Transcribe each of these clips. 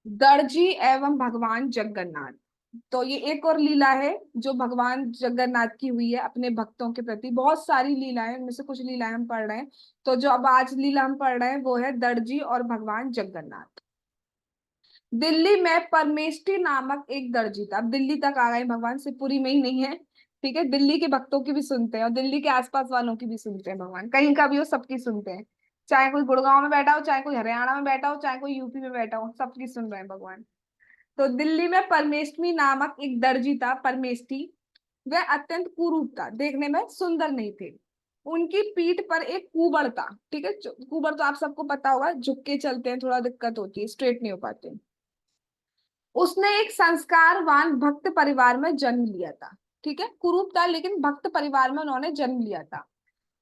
दर्जी एवं भगवान जगन्नाथ। तो ये एक और लीला है जो भगवान जगन्नाथ की हुई है अपने भक्तों के प्रति। बहुत सारी लीलाएं, उनमें से कुछ लीलाएं हम पढ़ रहे हैं। तो जो अब आज लीला हम पढ़ रहे हैं वो है दर्जी और भगवान जगन्नाथ। दिल्ली में परमेष्ठी नामक एक दर्जी था। अब दिल्ली तक आ गए भगवान, सिर्फ में ही नहीं है। ठीक है, दिल्ली के भक्तों की भी सुनते हैं और दिल्ली के आसपास वालों की भी सुनते हैं भगवान, कहीं का भी हो सबकी सुनते हैं। चाहे कोई गुड़गांव में बैठा हो, चाहे कोई हरियाणा में बैठा हो, चाहे कोई यूपी में बैठा हो, सबकी सुन रहे हैं भगवान। तो दिल्ली में परमेष्ठी नामक एक दर्जी था, परमेष्ठी। वह अत्यंत कुरूप था, देखने में सुंदर नहीं थे। उनकी पीठ पर एक कुबड़ था। ठीक है, कुबड़ तो आप सबको पता होगा, झुक के चलते हैं, थोड़ा दिक्कत होती है, स्ट्रेट नहीं हो पाते। उसने एक संस्कारवान भक्त परिवार में जन्म लिया था। ठीक है, कुरूप था लेकिन भक्त परिवार में उन्होंने जन्म लिया था।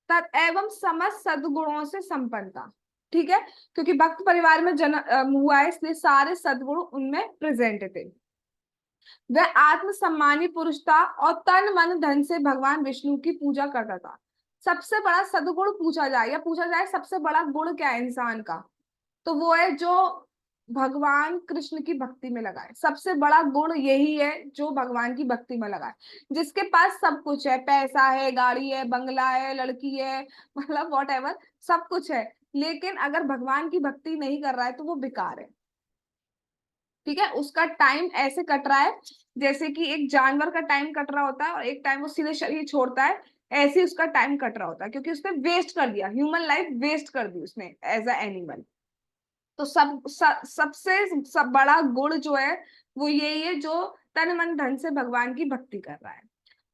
तद एवं समस्त सद्गुणों से संपन्न था। ठीक है, क्योंकि भक्त परिवार में जन्म हुआ है इसलिए सारे सद्गुण उनमें प्रेजेंट थे। वह आत्म सम्मानी पुरुष था और तन मन धन से भगवान विष्णु की पूजा करता था। सबसे बड़ा सद्गुण पूछा जाए या पूछा जाए सबसे बड़ा गुण क्या है इंसान का, तो वो है जो भगवान कृष्ण की भक्ति में लगा है। सबसे बड़ा गुण यही है जो भगवान की भक्ति में लगा है। जिसके पास सब कुछ है, पैसा है, गाड़ी है, बंगला है, लड़की है, मतलब वॉट एवर, सब कुछ है, लेकिन अगर भगवान की भक्ति नहीं कर रहा है तो वो बेकार है। ठीक है, उसका टाइम ऐसे कट रहा है जैसे कि एक जानवर का टाइम कट रहा होता है और एक टाइम वो सीधे शरीर छोड़ता है, ऐसे ही उसका टाइम कट रहा होता है, क्योंकि उसने वेस्ट कर दिया, ह्यूमन लाइफ वेस्ट कर दी उसने एज अ एनिमल। तो सबसे सब बड़ा गुण जो है वो यही है जो तन मन धन से भगवान की भक्ति कर रहा है।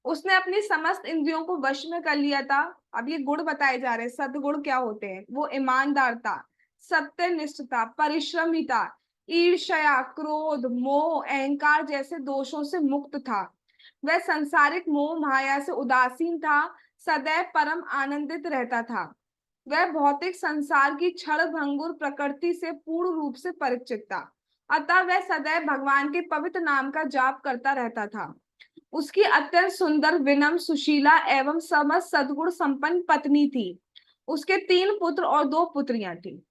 उसने अपनी समस्त इंद्रियों को वश में कर लिया था। अब ये गुण बताए जा रहे हैं, सद्गुण क्या होते हैं। वो ईमानदार था, सत्यनिष्ठ था, परिश्रमी था, ईर्ष्या, क्रोध, मोह, अहंकार जैसे दोषों से मुक्त था। वह सांसारिक मोह माया से उदासीन था, सदैव परम आनंदित रहता था। वह भौतिक संसार की क्षण भंगुर प्रकृति से पूर्ण रूप से परिचित था, अतः वह सदैव भगवान के पवित्र नाम का जाप करता रहता था। उसकी अत्यंत सुंदर, विनम्र, सुशीला एवं समस्त सद्गुण संपन्न पत्नी थी। उसके 3 पुत्र और 2 पुत्रियां थी।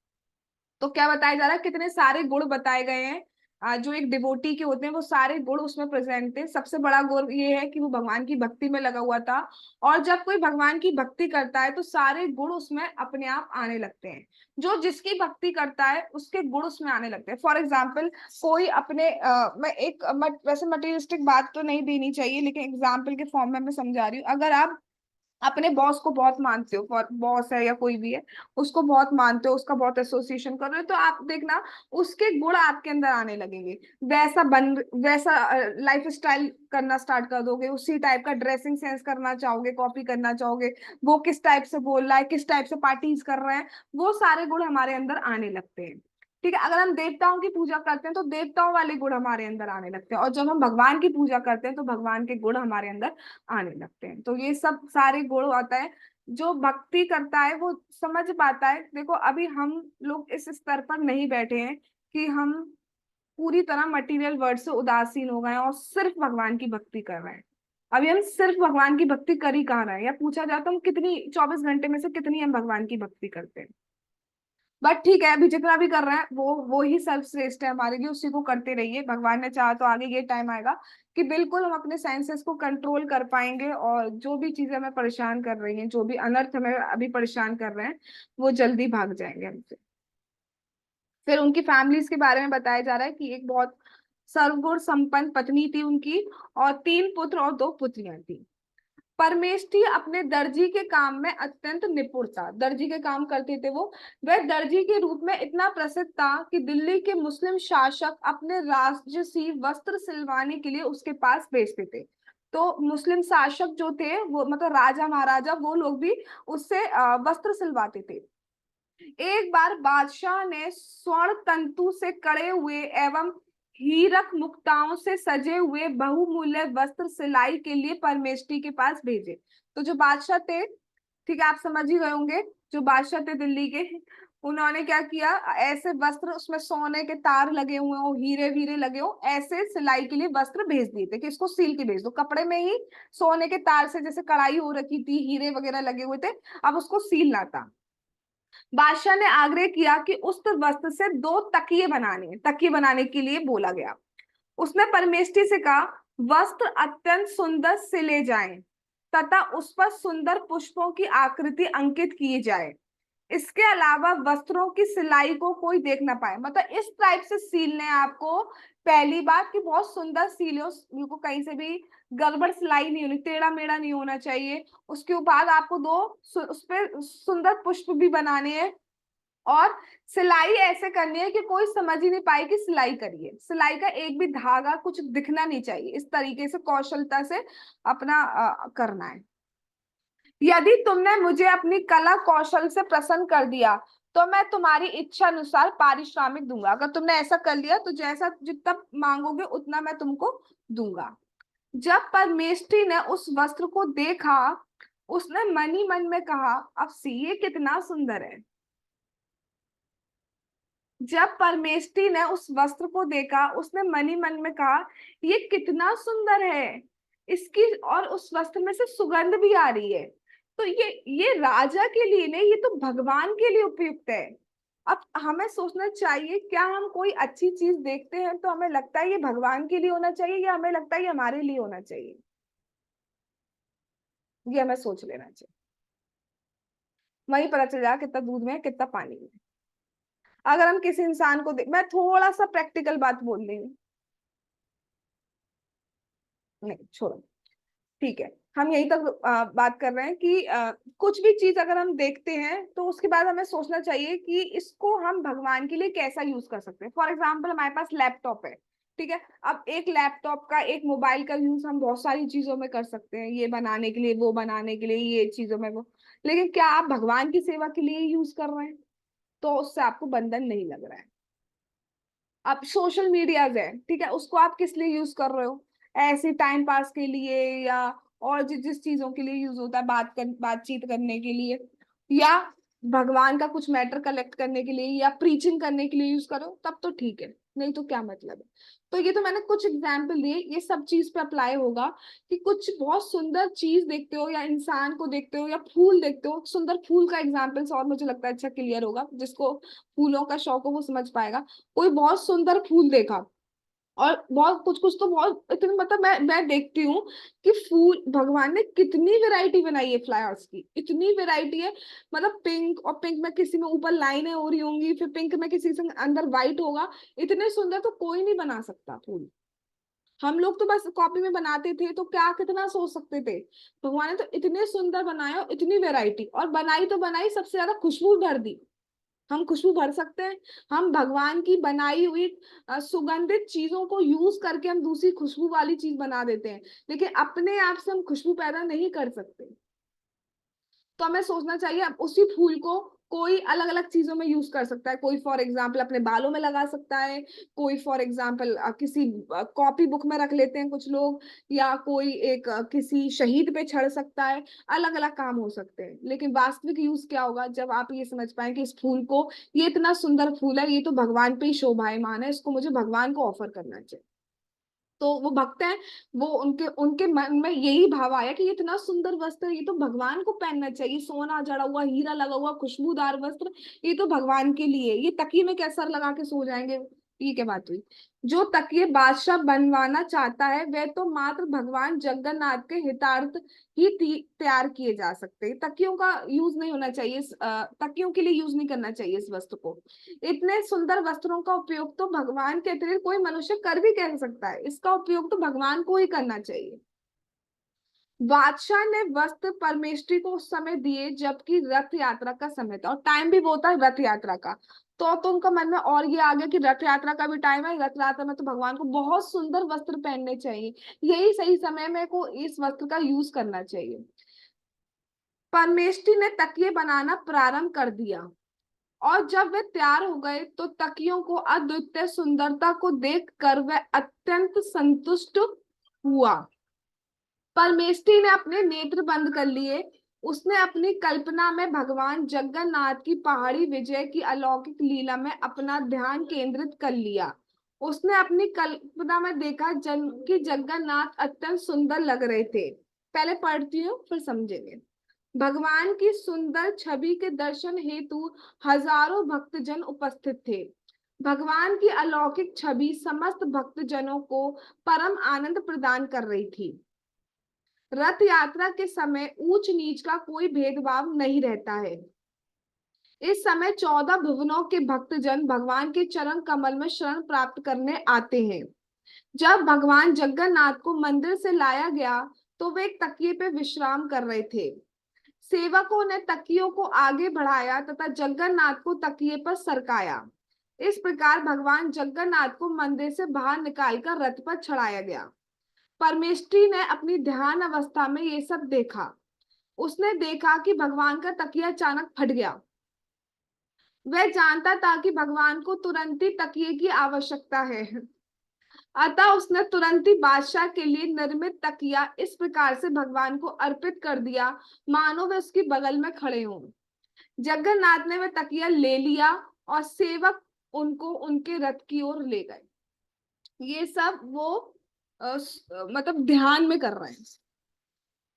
तो क्या बताया जा रहा है, कितने सारे गुण बताए गए हैं। जो एक डिवोटी के होते हैं वो सारे गुण उसमें प्रेजेंट थे। सबसे बड़ा गुण ये है कि वो भगवान की भक्ति में लगा हुआ था। और जब कोई भगवान की भक्ति करता है तो सारे गुण उसमें अपने आप आने लगते हैं। जो जिसकी भक्ति करता है उसके गुण उसमें आने लगते हैं। फॉर एग्जाम्पल, कोई अपने मैं एक वैसे मटेरियलिस्टिक बात तो नहीं देनी चाहिए लेकिन एग्जाम्पल के फॉर्म में मैं समझा रही हूँ। अगर आप अपने बॉस को बहुत मानते हो, फॉर बॉस है या कोई भी है, उसको बहुत मानते हो, उसका बहुत एसोसिएशन कर रहे हो, तो आप देखना उसके गुण आपके अंदर आने लगेंगे। वैसा लाइफ स्टाइल करना स्टार्ट कर दोगे, उसी टाइप का ड्रेसिंग सेंस करना चाहोगे, कॉपी करना चाहोगे। वो किस टाइप से बोल रहा है, किस टाइप से पार्टीज कर रहे हैं, वो सारे गुण हमारे अंदर आने लगते हैं। ठीक है, अगर हम देवताओं की पूजा करते हैं तो देवताओं वाले गुण हमारे अंदर आने लगते हैं, और जब हम भगवान की पूजा करते हैं तो भगवान के गुण हमारे अंदर आने लगते हैं। तो ये सब सारे गुण आता है। जो भक्ति करता है वो समझ पाता है। देखो, अभी हम लोग इस स्तर पर नहीं बैठे हैं कि हम पूरी तरह मटेरियल वर्ड से उदासीन हो गए हैं और सिर्फ भगवान की भक्ति कर रहे हैं। अभी हम सिर्फ भगवान की भक्ति कर ही कहाँ रहे हैं, या पूछा जाए तो हम कितनी 24 घंटे में से कितनी हम भगवान की भक्ति करते हैं। बट ठीक है, अभी जितना भी कर रहे हैं वो ही सर्वश्रेष्ठ है हमारे लिए, उसी को करते रहिए। भगवान ने चाहा तो आगे ये टाइम आएगा कि बिल्कुल हम अपने सेंसेस को कंट्रोल कर पाएंगे और जो भी चीजें हमें परेशान कर रही हैं, जो भी अनर्थ हमें अभी परेशान कर रहे हैं, वो जल्दी भाग जाएंगे हमसे। फिर उनकी फैमिलीज के बारे में बताया जा रहा है कि एक बहुत सर्वगुण संपन्न पत्नी थी उनकी, और 3 पुत्र और 2 पुत्रियां थी। परमेष्ठी अपने दर्जी के काम में अत्यंत निपुण था। दर्जी के काम करते थे वो। वह दर्जी के रूप में इतना प्रसिद्ध था कि दिल्ली के मुस्लिम शासक अपने राजसी वस्त्र सिलवाने के लिए उसके पास भेजते थे। तो मुस्लिम शासक जो थे, वो मतलब राजा महाराजा, वो लोग भी उससे वस्त्र सिलवाते थे। एक बार बादशाह ने स्वर्ण तंतु से कड़े हुए एवं हीरक मुक्ताओं से सजे हुए बहुमूल्य वस्त्र सिलाई के लिए परमेष्ठी के पास भेजे। तो जो बादशाह थे, ठीक है, आप समझ ही गए होंगे, जो बादशाह थे दिल्ली के, उन्होंने क्या किया, ऐसे वस्त्र, उसमें सोने के तार लगे हुए हो, हीरे वीरे लगे हो, ऐसे सिलाई के लिए वस्त्र भेज दिए थे कि इसको सील के भेज दो। कपड़े में ही सोने के तार से जैसे कढ़ाई हो रखी थी, हीरे वगैरह लगे हुए थे, अब उसको सीलना था। बादशाह ने आग्रह किया कि उस वस्त्र से 2 तकिए बनाने हैं, तकिए बनाने के लिए बोला गया। उसने परमेष्ठी से कहा, वस्त्र अत्यंत सुंदर सिले जाएं तथा उस पर सुंदर पुष्पों की आकृति अंकित की जाए। इसके अलावा वस्त्रों की सिलाई को कोई देख ना पाए। मतलब इस टाइप से सीलने हैं आपको। पहली बात कि बहुत सुंदर सीले हो, बिल्कुल कहीं से भी गड़बड़ सिलाई नहीं होनी, टेढ़ा मेढ़ा नहीं होना चाहिए। उसके बाद आपको उस पर सुंदर पुष्प भी बनाने हैं, और सिलाई ऐसे करनी है कि कोई समझ ही नहीं पाए कि सिलाई करिए। सिलाई का एक भी धागा कुछ दिखना नहीं चाहिए। इस तरीके से कौशलता से अपना करना है। यदि तुमने मुझे अपनी कला कौशल से प्रसन्न कर दिया तो मैं तुम्हारी इच्छा अनुसार पारिश्रमिक दूंगा। अगर तुमने ऐसा कर लिया तो जैसा जितना मांगोगे उतना मैं तुमको दूंगा। जब परमेष्ठी ने उस वस्त्र को देखा, उसने मन ही मन में कहा, अब सी ये कितना सुंदर है। जब परमेष्ठी ने उस वस्त्र को देखा, उसने मन ही मन में कहा, ये कितना सुंदर है। इसकी और उस वस्त्र में से सुगंध भी आ रही है। तो ये राजा के लिए नहीं, ये तो भगवान के लिए उपयुक्त है। अब हमें सोचना चाहिए, क्या हम कोई अच्छी चीज देखते हैं तो हमें लगता है ये भगवान के लिए होना चाहिए, या हमें लगता है ये हमारे लिए होना चाहिए? ये हमें सोच लेना चाहिए। वही पता चल जाएगा कितना दूध में है, कितना पानी में है। अगर हम किसी इंसान को मैं थोड़ा सा प्रैक्टिकल बात बोल रही हूँ, नहीं छोड़ो, ठीक है। हम यही तक बात कर रहे हैं कि कुछ भी चीज अगर हम देखते हैं तो उसके बाद हमें सोचना चाहिए कि इसको हम भगवान के लिए कैसा यूज कर सकते हैं। फॉर एग्जाम्पल, हमारे पास लैपटॉप है, ठीक है। अब एक लैपटॉप का, एक मोबाइल का यूज हम बहुत सारी चीजों में कर सकते हैं, ये बनाने के लिए, वो बनाने के लिए, ये चीजों में वो। लेकिन क्या आप भगवान की सेवा के लिए यूज कर रहे हैं? तो उससे आपको बंधन नहीं लग रहा है। अब सोशल मीडियाज है, ठीक है, उसको आप किस लिए यूज कर रहे हो? ऐसे टाइम पास के लिए, या और जिस चीजों के लिए यूज होता है, बातचीत करने के लिए, या भगवान का कुछ मैटर कलेक्ट करने के लिए, या प्रीचिंग करने के लिए यूज करो, तब तो ठीक है। नहीं तो क्या मतलब है? तो ये तो मैंने कुछ एग्जाम्पल दिए, ये सब चीज पे अप्लाई होगा। कि कुछ बहुत सुंदर चीज देखते हो, या इंसान को देखते हो, या फूल देखते हो, सुंदर फूल का एग्जाम्पल और मुझे लगता है अच्छा क्लियर होगा, जिसको फूलों का शौक हो वो समझ पाएगा। कोई बहुत सुंदर फूल देखा, और बहुत कुछ कुछ तो बहुत इतने, मतलब मैं देखती हूँ कि फूल भगवान ने कितनी वैरायटी बनाई है, फ्लावर्स की इतनी वैरायटी है। मतलब पिंक, और पिंक में किसी में ऊपर लाइनें हो रही होंगी, फिर पिंक में किसी से अंदर व्हाइट होगा। इतने सुंदर तो कोई नहीं बना सकता फूल। हम लोग तो बस कॉपी में बनाते थे, तो क्या कितना सोच सकते थे। भगवान ने तो इतने सुंदर बनाया, इतनी वैरायटी, और बनाई तो बनाई, सबसे ज्यादा खुशबू भर दी। हम खुशबू भर सकते हैं? हम भगवान की बनाई हुई सुगंधित चीजों को यूज करके हम दूसरी खुशबू वाली चीज बना देते हैं, लेकिन अपने आप से हम खुशबू पैदा नहीं कर सकते। तो हमें सोचना चाहिए, अब उसी फूल को कोई अलग अलग चीजों में यूज कर सकता है। कोई फॉर एग्जाम्पल अपने बालों में लगा सकता है, कोई फॉर एग्जाम्पल किसी कॉपी बुक में रख लेते हैं कुछ लोग, या कोई एक किसी शहीद पे छड़ सकता है। अलग अलग काम हो सकते हैं, लेकिन वास्तविक यूज क्या होगा जब आप ये समझ पाए कि इस फूल को, ये इतना सुंदर फूल है, ये तो भगवान पे ही शोभायमान है, इसको मुझे भगवान को ऑफर करना चाहिए। तो वो भक्त हैं, वो उनके उनके मन में यही भाव आया कि ये इतना सुंदर वस्त्र है, ये तो भगवान को पहनना चाहिए, सोना जड़ा हुआ, हीरा लगा हुआ, खुशबूदार वस्त्र, ये तो भगवान के लिए। ये तकिए में क्या सर लगा के सो जाएंगे? ये क्या बात हुई? जो तकिए बादशाह बनवाना चाहता है वह तो मात्र भगवान जगन्नाथ के हितार्थ ही तैयार किए जा सकते हैं। तकियों का यूज नहीं होना चाहिए, तकियों के लिए यूज नहीं करना चाहिए इस वस्त्र को। इतने सुंदर वस्त्रों का उपयोग तो भगवान के अतिरिक्त कोई मनुष्य कर भी कह सकता है, इसका उपयोग तो भगवान को ही करना चाहिए। बादशाह ने वस्त्र परमेष्ठी को उस समय दिए जबकि रथ यात्रा का समय था, और टाइम भी वो था रथ यात्रा का। तो उनका मन में और ये आ गया कि रथ यात्रा का भी टाइम है, रथ यात्रा में तो भगवान को बहुत सुंदर वस्त्र पहनने चाहिए, यही सही समय में को इस वस्त्र का यूज करना चाहिए। परमेष्ठी ने तकिए बनाना प्रारंभ कर दिया, और जब वे तैयार हो गए तो तकियों को अद्वितीय सुंदरता को देखकर वह अत्यंत संतुष्ट हुआ। परमेष्ठी ने अपने नेत्र बंद कर लिए। उसने अपनी कल्पना में भगवान जगन्नाथ की पहाड़ी विजय की अलौकिक लीला में अपना ध्यान केंद्रित कर लिया। उसने अपनी कल्पना में देखा कि जगन्नाथ अत्यंत सुंदर लग रहे थे। पहले पढ़ती हूँ फिर समझेंगे। भगवान की सुंदर छवि के दर्शन हेतु हजारों भक्तजन उपस्थित थे। भगवान की अलौकिक छवि समस्त भक्तजनों को परम आनंद प्रदान कर रही थी। रथ यात्रा के समय ऊंच नीच का कोई भेदभाव नहीं रहता है। इस समय 14 भुवनों के भक्तजन भगवान के चरण कमल में शरण प्राप्त करने आते हैं। जब भगवान जगन्नाथ को मंदिर से लाया गया तो वे एक तकिए पे विश्राम कर रहे थे। सेवकों ने तकियों को आगे बढ़ाया तथा जगन्नाथ को तकिए पर सरकाया। इस प्रकार भगवान जगन्नाथ को मंदिर से बाहर निकालकर रथ पर चढ़ाया गया। परमेष्ठी ने अपनी ध्यान अवस्था में ये सब देखा। उसने देखा कि भगवान का तकिया अचानक फट गया। वह जानता था कि भगवान को तुरंत ही तकिए की आवश्यकता है, अतः उसने तुरंत ही बादशाह के लिए निर्मित तकिया इस प्रकार से भगवान को अर्पित कर दिया मानो वे उसके बगल में खड़े हों। जगन्नाथ ने वह तकिया ले लिया और सेवक उनको उनके रथ की ओर ले गए। ये सब वो मतलब ध्यान में कर रहे हैं।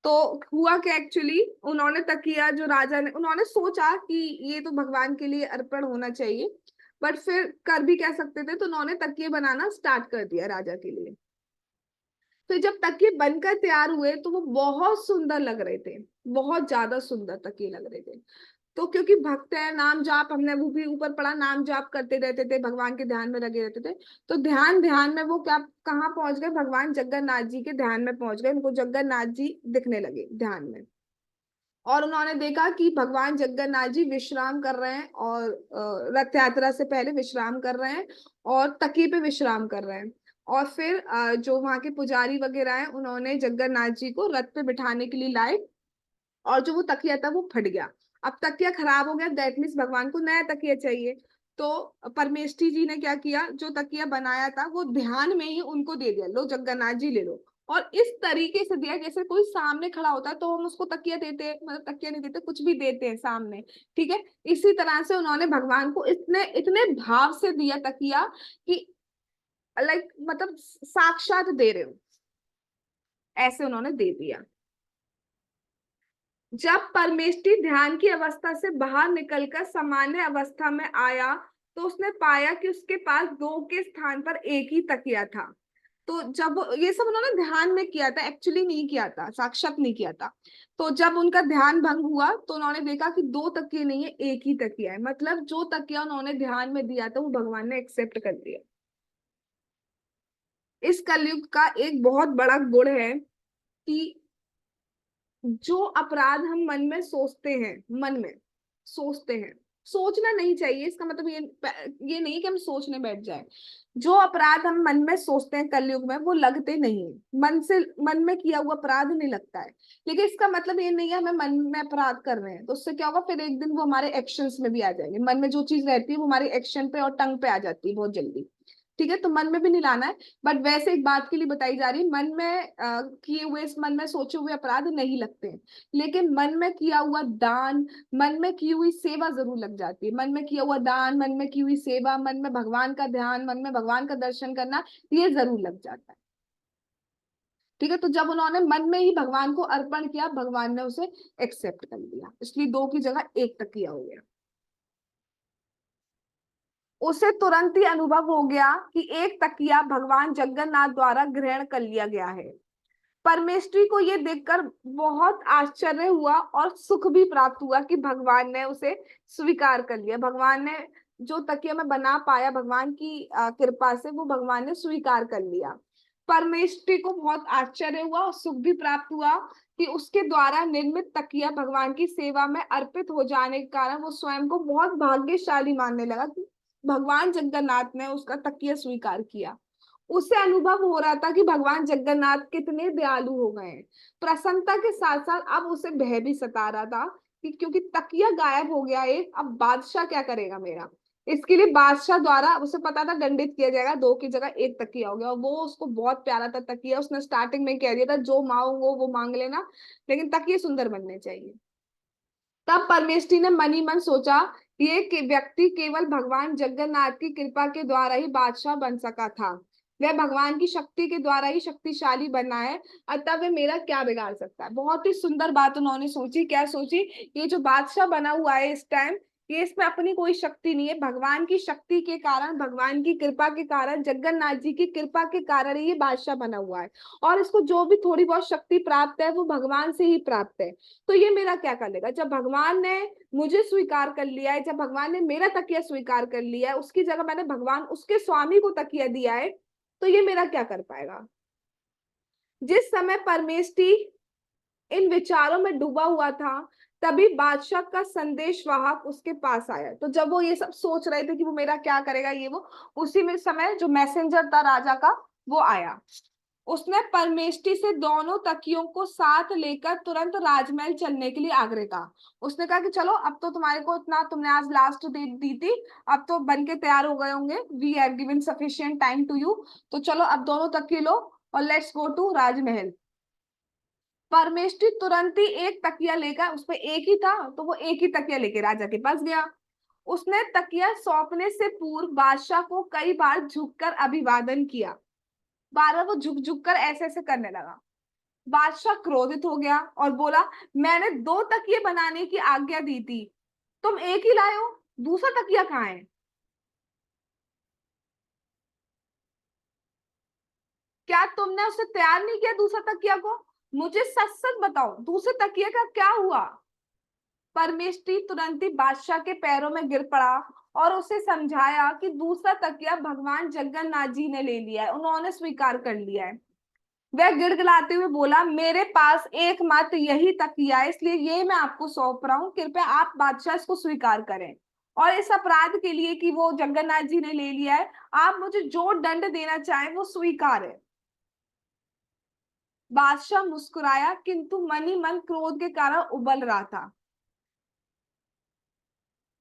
तो हुआ कि एक्चुअली उन्होंने तकिया, जो राजा ने, उन्होंने सोचा कि ये तो भगवान के लिए अर्पण होना चाहिए, बट फिर कर भी कह सकते थे, तो उन्होंने तकिए बनाना स्टार्ट कर दिया राजा के लिए। तो जब तकिए बनकर तैयार हुए तो वो बहुत सुंदर लग रहे थे, बहुत ज्यादा सुंदर तकिए लग रहे थे। तो क्योंकि भक्त है, नाम जाप, हमने वो भी ऊपर पढ़ा, नाम जाप करते रहते थे, भगवान के ध्यान में लगे रहते थे। तो ध्यान ध्यान में वो क्या, कहाँ पहुंच गए, भगवान जगन्नाथ जी के ध्यान में पहुंच गए। उनको जगन्नाथ जी दिखने लगे ध्यान में, और उन्होंने देखा कि भगवान जगन्नाथ जी विश्राम कर रहे हैं, और रथ यात्रा से पहले विश्राम कर रहे हैं और तकिए पे विश्राम कर रहे हैं। और फिर जो वहां के पुजारी वगैरह हैं, उन्होंने जगन्नाथ जी को रथ पे बिठाने के लिए लाए, और जो वो तकिया था वो फट गया। अब तकिया खराब हो गया, दैट मीन्स भगवान को नया तकिया चाहिए। तो परमेष्ठी जी ने क्या किया, जो तकिया बनाया था वो ध्यान में ही उनको दे दिया, लो जगन्नाथ जी ले लो। और इस तरीके से दिया जैसे कोई सामने खड़ा होता है तो हम उसको तकिया देते हैं, मतलब तकिया नहीं देते, कुछ भी देते हैं सामने, ठीक है। इसी तरह से उन्होंने भगवान को इतने इतने भाव से दिया तकिया कि लाइक मतलब साक्षात दे रहे हो, ऐसे उन्होंने दे दिया। जब परमेष्ठी ध्यान की अवस्था से बाहर निकलकर सामान्य अवस्था में आया तो उसने पाया कि उसके पास दो के स्थान पर एक ही तकिया था। तो जब ये सब उन्होंने ध्यान में किया था, एक्चुअली नहीं किया था, साक्षात नहीं किया था। तो जब उनका ध्यान भंग हुआ तो उन्होंने देखा कि दो तकिए नहीं है, एक ही तकिया है। मतलब जो तकिया उन्होंने ध्यान में दिया था वो भगवान ने एक्सेप्ट कर लिया। इस कलयुग का एक बहुत बड़ा गुण है कि जो अपराध हम मन में सोचते हैं, मन में सोचते हैं, सोचना नहीं चाहिए, इसका मतलब ये नहीं कि हम सोचने बैठ जाए। जो अपराध हम मन में सोचते हैं कलयुग में वो लगते नहीं है, मन से, मन में किया हुआ अपराध नहीं लगता है। लेकिन इसका मतलब ये नहीं है हमें मन में अपराध कर रहे हैं तो उससे क्या होगा, फिर एक दिन वो हमारे एक्शंस में भी आ जाएंगे। मन में जो चीज रहती है वो हमारे एक्शन पे और टंग पे आ जाती है बहुत जल्दी, ठीक है। तो मन में भी नहीं लाना है। बट वैसे एक बात के लिए बताई जा रही है, मन में किए हुए, मन में सोचे हुए अपराध नहीं लगते हैं। लेकिन मन में किया हुआ दान, मन में की हुई सेवा जरूर लग जाती है। मन में किया हुआ दान, मन में की हुई सेवा, मन में भगवान का ध्यान, मन में भगवान का दर्शन करना, ये जरूर लग जाता है, ठीक है। तो जब उन्होंने मन में ही भगवान को अर्पण किया, भगवान ने उसे एक्सेप्ट कर लिया, इसलिए दो की जगह एक तक किया हो गया। उसे तुरंत ही अनुभव हो गया कि एक तकिया भगवान जगन्नाथ द्वारा ग्रहण कर लिया गया है। परमेष्ठी को यह देखकर बहुत आश्चर्य हुआ और सुख भी प्राप्त हुआ कि भगवान ने उसे स्वीकार कर लिया। भगवान ने जो तकिया में बना पाया, भगवान की कृपा से वो भगवान ने स्वीकार कर लिया। परमेष्ठी को बहुत आश्चर्य हुआ और सुख भी प्राप्त हुआ कि उसके द्वारा निर्मित तकिया भगवान की सेवा में अर्पित हो जाने के कारण वो स्वयं को बहुत भाग्यशाली मानने लगा कि भगवान जगन्नाथ ने उसका तकिया स्वीकार किया। उसे अनुभव हो रहा था कि भगवान जगन्नाथ कितने दयालु हो गए हैं। प्रसन्नता के साथ साथ अब उसे भय भी सता रहा था कि क्योंकि तकिया गायब हो गया एक, अब बादशाह क्या करेगा मेरा। इसके लिए बादशाह द्वारा उसे पता था दंडित किया जाएगा, दो की जगह एक तकिया हो गया। और वो उसको बहुत प्यारा था तकिया, उसने स्टार्टिंग में कह दिया था जो मांगो वो मांग लेना, लेकिन तकिए सुंदर बनने चाहिए। तब परमेष्ठी ने मन ही मन सोचा, व्यक्ति केवल भगवान जगन्नाथ की कृपा के द्वारा ही बादशाह बन सका था। वह भगवान की शक्ति के द्वारा ही शक्तिशाली बना है, अतः वे मेरा क्या बिगाड़ सकता है। बहुत ही सुंदर बात उन्होंने सोची। क्या सोची? ये जो बादशाह बना हुआ है इस टाइम, ये इसमें अपनी कोई शक्ति नहीं है, भगवान की शक्ति के कारण, भगवान की कृपा के कारण, जगन्नाथ जी की कृपा के कारण ही ये बादशाह बना हुआ है। और इसको जो भी थोड़ी बहुत शक्ति प्राप्त है वो भगवान से ही प्राप्त है। तो ये मेरा क्या कर लेगा? जब भगवान ने मुझे स्वीकार कर लिया है, जब भगवान ने मेरा तकिया स्वीकार कर लिया है, उसकी जगह मैंने भगवान उसके स्वामी को तकिया दिया है, तो ये मेरा क्या कर पाएगा? जिस समय परमेष्टि इन विचारों में डूबा हुआ था, तभी बादशाह का संदेशवाहक उसके पास आया। तो जब वो ये सब सोच रहे थे कि वो मेरा क्या करेगा ये वो, उसी में समय जो मैसेंजर था राजा का, वो आया। उसने परमेष्टि से दोनों तकियों को साथ लेकर तुरंत राजमहल चलने के लिए आग्रह कहा। उसने कहा कि चलो, अब तो तुम्हारे को इतना, तुमने आज लास्ट डेट दी थी, अब तो बन के तैयार हो गए होंगे, we have given sufficient time to you, तो चलो अब दोनों तकिए लो और लेट्स गो टू राजमहल। परमेष्टि तुरंत ही एक तकिया लेकर, उसपे एक ही था तो वो एक ही तकिया लेके राजा के पास गया। उसने तकिया सौंपने से पूर्व बादशाह को कई बार झुककर अभिवादन किया। बार बार वो झुक झुक कर ऐसे ऐसे करने लगा। बादशाह क्रोधित हो गया और बोला, मैंने दो तकिए बनाने की आज्ञा दी थी, तुम एक ही लाए हो, दूसरा तकिया कहाँ है? क्या तुमने उसे तैयार नहीं किया दूसरा तकिया को? मुझे सच सच बताओ, दूसरे तकिए का क्या हुआ? परमेष्टि तुरंत ही बादशाह के पैरों में गिर पड़ा और उसे समझाया कि दूसरा तकिया भगवान जगन्नाथ जी ने ले लिया है, उन्होंने स्वीकार कर लिया है। वह गिड़गिड़ाते हुए बोला, मेरे पास एकमात्र यही तकिया है, इसलिए ये मैं आपको सौंप रहा हूँ, कृपया आप बादशाह इसको स्वीकार करें। और इस अपराध के लिए कि वो जगन्नाथ जी ने ले लिया है, आप मुझे जो दंड देना चाहें वो स्वीकार है। बादशाह मुस्कुराया, किंतु मन ही मन क्रोध के कारण उबल रहा था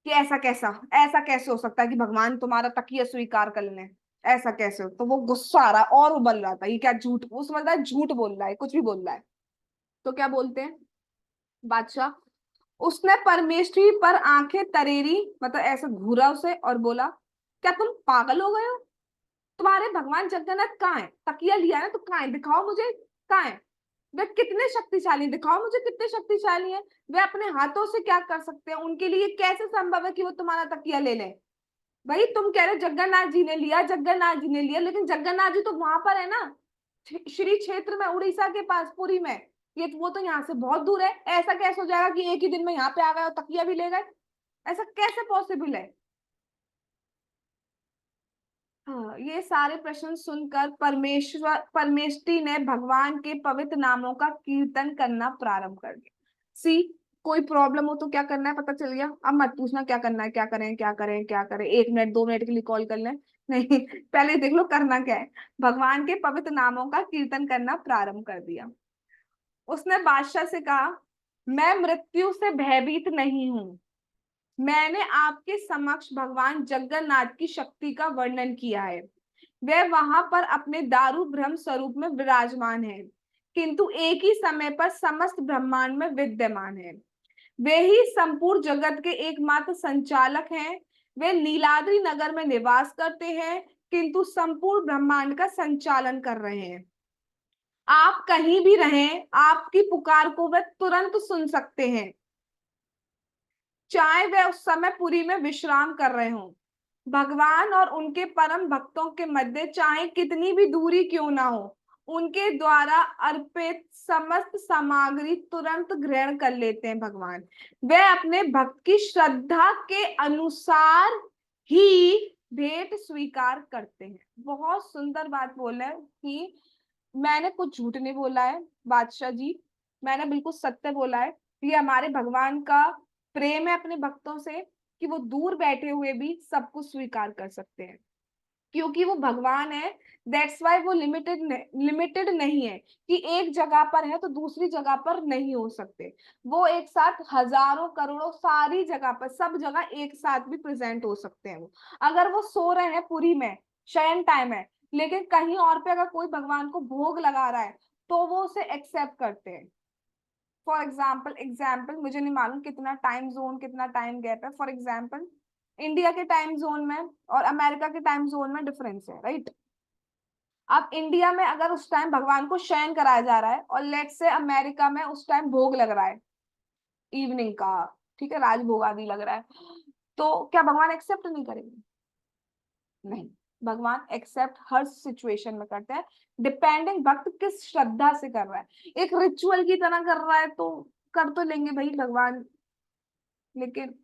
कि ऐसा कैसे हो सकता है कि भगवान तुम्हारा तकिया स्वीकार कर लें? ऐसा कैसे हो? तो वो गुस्सा आ रहा और उबल रहा था, ये क्या झूठ, वो समझ रहा है झूठ बोल रहा है, कुछ भी बोल रहा है। तो क्या बोलते हैं बादशाह, उसने परमेष्ठी पर आंखें तरेरी, मतलब ऐसे घूरा उसे और बोला, क्या तुम पागल हो गए हो? तुम्हारे भगवान जगन्नाथ कहाँ है? तकिया लिया है ना, तो कहाँ है? दिखाओ मुझे, कहाँ है? वे कितने शक्तिशाली हैं? दिखाओ मुझे कितने शक्तिशाली हैं। वे अपने हाथों से क्या कर सकते हैं? उनके लिए कैसे संभव है कि वो तुम्हारा तकिया ले लें? भाई तुम कह रहे हो जगन्नाथ जी ने लिया, जगन्नाथ जी ने लिया, लेकिन जगन्नाथ जी तो वहां पर है ना, श्री क्षेत्र में, उड़ीसा के पास, पुरी में। ये वो तो यहाँ से बहुत दूर है। ऐसा कैसे हो जाएगा कि एक ही दिन में यहाँ पे आ गए और तकिया भी ले गए? ऐसा कैसे पॉसिबल है? हाँ, ये सारे प्रश्न सुनकर परमेष्टि ने भगवान के पवित्र नामों का कीर्तन करना प्रारंभ कर दिया। सी, कोई प्रॉब्लम हो तो क्या करना है पता चल गया। अब मत पूछना क्या करना है, क्या करें क्या करें क्या करें, 1 मिनट 2 मिनट के लिए कॉल कर लें। नहीं, पहले देख लो करना क्या है। भगवान के पवित्र नामों का कीर्तन करना प्रारंभ कर दिया। उसने बादशाह से कहा, मैं मृत्यु से भयभीत नहीं हूं। मैंने आपके समक्ष भगवान जगन्नाथ की शक्ति का वर्णन किया है। वे वहां पर अपने दारू ब्रह्म स्वरूप में विराजमान है, किंतु एक ही समय पर समस्त ब्रह्मांड में विद्यमान है। वे ही संपूर्ण जगत के एकमात्र संचालक हैं। वे नीलाद्रि नगर में निवास करते हैं, किंतु संपूर्ण ब्रह्मांड का संचालन कर रहे हैं। आप कहीं भी रहें, आपकी पुकार को वे तुरंत सुन सकते हैं, चाहे वे उस समय पुरी में विश्राम कर रहे हों। भगवान और उनके परम भक्तों के मध्य चाहे कितनी भी दूरी क्यों ना हो, उनके द्वारा अर्पित समस्त सामग्री तुरंत ग्रहण कर लेते हैं भगवान। वे अपने भक्त की श्रद्धा के अनुसार ही भेंट स्वीकार करते हैं। बहुत सुंदर बात बोला है कि मैंने कुछ झूठ नहीं बोला है बादशाह जी, मैंने बिल्कुल सत्य बोला है। ये हमारे भगवान का प्रेम है अपने भक्तों से, कि वो दूर बैठे हुए भी सब कुछ स्वीकार कर सकते हैं, क्योंकि वो भगवान है। दैट्स वाई वो लिमिटेड नहीं है कि एक जगह पर है तो दूसरी जगह पर नहीं हो सकते। वो एक साथ हजारों करोड़ों सारी जगह पर, सब जगह एक साथ भी प्रेजेंट हो सकते हैं। वो अगर वो सो रहे हैं पुरी में, शयन टाइम है, लेकिन कहीं और पे अगर कोई भगवान को भोग लगा रहा है तो वो उसे एक्सेप्ट करते हैं। फॉर एग्जाम्पल मुझे नहीं मालूम कितना टाइम जोन, कितना टाइम गैप है। फॉर एग्जाम्पल इंडिया के टाइम जोन में और अमेरिका के टाइम जोन में डिफरेंस है, राइट? अब इंडिया में अगर उस टाइम भगवान को शयन कराया जा रहा है और लेट से अमेरिका में उस टाइम भोग लग रहा है इवनिंग का, ठीक है, राजभोग आदि लग रहा है, तो क्या भगवान एक्सेप्ट नहीं करेंगे? नहीं, भगवान एक्सेप्ट हर सिचुएशन में करते हैं, डिपेंडिंग भक्त किस श्रद्धा से कर रहा है। एक रिचुअल की तरह कर रहा है तो कर तो लेंगे भाई भगवान, लेकिन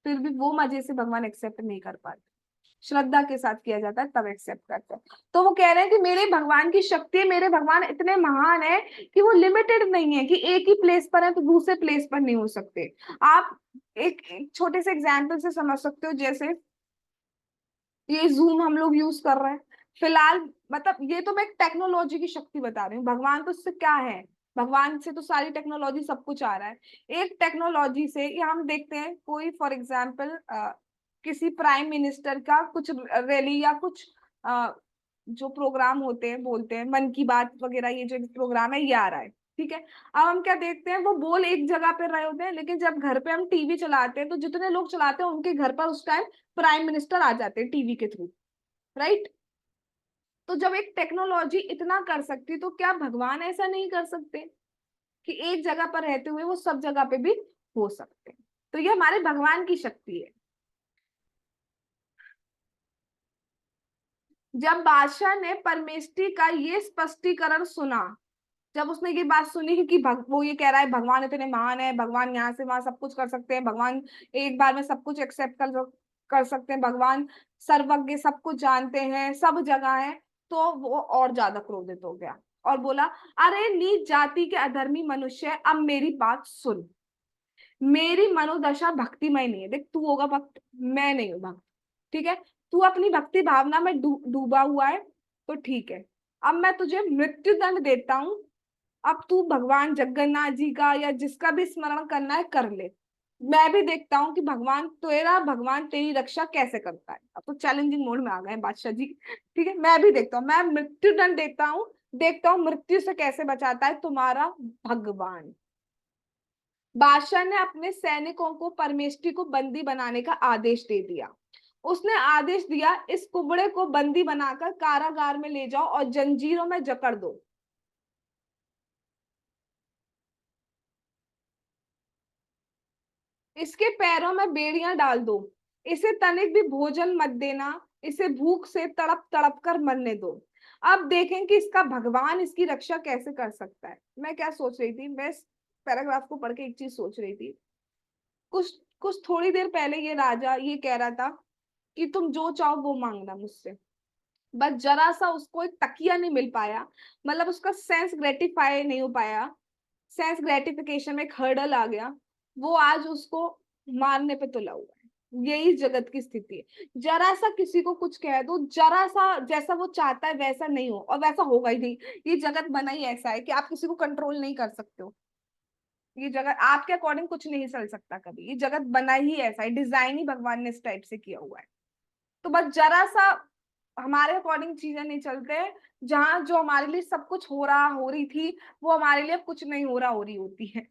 फिर भी वो मजे से भगवान एक्सेप्ट नहीं कर पाते। श्रद्धा के साथ किया जाता है तब एक्सेप्ट करते हैं। तो वो कह रहे हैं कि मेरे भगवान की शक्ति है, मेरे भगवान इतने महान है कि वो लिमिटेड नहीं है कि एक ही प्लेस पर है तो दूसरे प्लेस पर नहीं हो सकते। आप एक छोटे से एग्जाम्पल से समझ सकते हो, जैसे ये जूम हम लोग यूज कर रहे हैं फिलहाल, मतलब ये तो मैं एक टेक्नोलॉजी की शक्ति बता रही हूँ, भगवान तो उससे क्या है, भगवान से तो सारी टेक्नोलॉजी सब कुछ आ रहा है। एक टेक्नोलॉजी से ये हम देखते हैं, कोई फॉर एग्जाम्पल किसी प्राइम मिनिस्टर का कुछ रैली या कुछ जो प्रोग्राम होते हैं, बोलते हैं मन की बात वगैरह, ये जो प्रोग्राम है ये आ रहा है, ठीक है। अब हम क्या देखते हैं, वो बोल एक जगह पे रहे होते हैं, लेकिन जब घर पे हम टीवी चलाते हैं तो जितने लोग चलाते हैं उनके घर पर उस टाइम प्राइम मिनिस्टर आ जाते हैं टीवी के थ्रू, राइट। तो जब एक टेक्नोलॉजी इतना कर सकती तो क्या भगवान ऐसा नहीं कर सकते कि एक जगह पर रहते हुए वो सब जगह पे भी हो सकते हैं? तो ये हमारे भगवान की शक्ति है। जब बादशाह ने परमेष्टि का ये स्पष्टीकरण सुना, जब उसने ये बात सुनी कि वो ये कह रहा है भगवान इतने महान है, भगवान यहाँ से वहां सब कुछ कर सकते हैं, भगवान एक बार में सब कुछ एक्सेप्ट कर सकते हैं, भगवान सर्वज्ञ सब कुछ जानते हैं, सब जगह है, तो वो और ज्यादा क्रोधित हो गया और बोला, अरे नीच जाति के अधर्मी मनुष्य, अब मेरी बात सुन। मेरी मनोदशा भक्तिमय नहीं है, देख तू होगा भक्त, मैं नहीं हूं भक्त, ठीक है। तू अपनी भक्ति भावना में डूबा हुआ है, तो ठीक है। अब मैं तुझे मृत्यु दंड देता हूं, अब तू भगवान जगन्नाथ जी का या जिसका भी स्मरण करना है कर ले, मैं भी देखता हूँ कि भगवान तेरी रक्षा कैसे करता है। अब तो चैलेंजिंग मोड में आ गए हैं बादशाह जी, ठीक है, मैं भी देखता हूँ, मैं मृत्यु दंड देता हूँ, देखता हूँ मृत्यु से कैसे बचाता है तुम्हारा भगवान। बादशाह ने अपने सैनिकों को परमेष्ठी को बंदी बनाने का आदेश दे दिया। उसने आदेश दिया, इस कुबड़े को बंदी बनाकर कारागार में ले जाओ और जंजीरों में जकड़ दो। इसके पैरों में बेड़ियां डाल दो, इसे तनिक भी भोजन मत देना, इसे भूख से तड़प तड़प कर मरने दो। अब देखें कि इसका भगवान इसकी रक्षा कैसे कर सकता है। मैं क्या सोच रही थी, मैं इस पैराग्राफ को पढ़ के एक चीज सोच रही थी। कुछ कुछ थोड़ी देर पहले ये राजा ये कह रहा था कि तुम जो चाहो वो मांगना मुझसे, बस जरा सा उसको एक तकिया नहीं मिल पाया, मतलब उसका सेंस ग्रेटिफाई नहीं हो पाया, सेंस ग्रेटिफिकेशन में एक हर्डल आ गया, वो आज उसको मारने पे तुला हुआ है। यही जगत की स्थिति है, जरा सा किसी को कुछ कह दो, जरा सा जैसा वो चाहता है वैसा नहीं हो, और वैसा होगा ही नहीं। ये जगत बना ही ऐसा है कि आप किसी को कंट्रोल नहीं कर सकते हो। ये जगत आपके अकॉर्डिंग कुछ नहीं चल सकता कभी, ये जगत बना ही ऐसा है, डिजाइन ही भगवान ने इस टाइप से किया हुआ है। तो बस जरा सा हमारे अकॉर्डिंग चीजें नहीं चलते, जहां जो हमारे लिए सब कुछ हो रही थी, वो हमारे लिए कुछ नहीं हो रही होती है।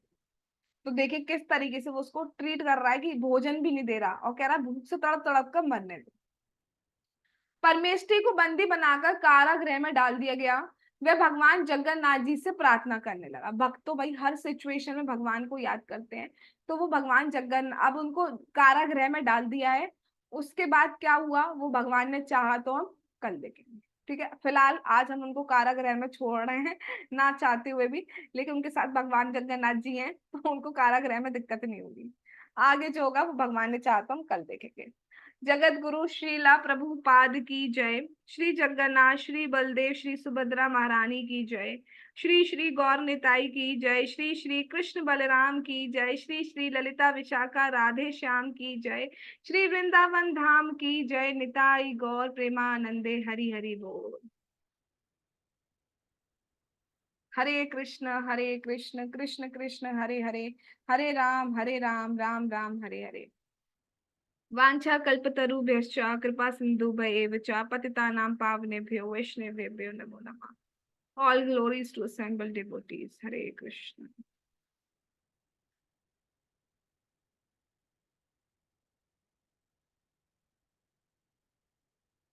तो देखिए किस तरीके से वो उसको ट्रीट कर रहा है कि भोजन भी नहीं दे रहा और कह रहा है भूख से तड़प तड़प कर मरने दो। परमेष्ठी को बंदी बनाकर कारागृह में डाल दिया गया। वह भगवान जगन्नाथ जी से प्रार्थना करने लगा। भक्त तो भाई हर सिचुएशन में भगवान को याद करते हैं, तो वो भगवान जगन अब उनको कारागृह में डाल दिया है। उसके बाद क्या हुआ वो भगवान ने चाहा तो हम कल देखेंगे, ठीक है। फिलहाल आज हम उनको कारागृह में छोड़ रहे हैं, ना चाहते हुए भी, लेकिन उनके साथ भगवान जगन्नाथ जी हैं तो उनको कारागृह में दिक्कत नहीं होगी। आगे जो होगा वो भगवान ने चाहा तो हम कल देखेंगे। जगत गुरु श्रीला प्रभुपाद की जय। श्री जगन्नाथ, श्री बलदेव, श्री सुभद्रा महारानी की जय। श्री श्री गौर निताई की जय। श्री श्री कृष्ण बलराम की जय। श्री श्री ललिता विशाखा राधे श्याम की जय। श्री वृंदावन धाम की जय। निताई गौर प्रेमानंदे हरि हरि बोल। हरे कृष्ण कृष्ण कृष्ण हरे हरे, हरे राम राम राम हरे हरे। वाञ्छा कल्पतरुभ्यश्च कृपा सिन्धुभ्य एव च पतितानां पावनेभ्यो वैष्णवेभ्यो नमो नमः। All glories to assembled devotees. Hare Krishna.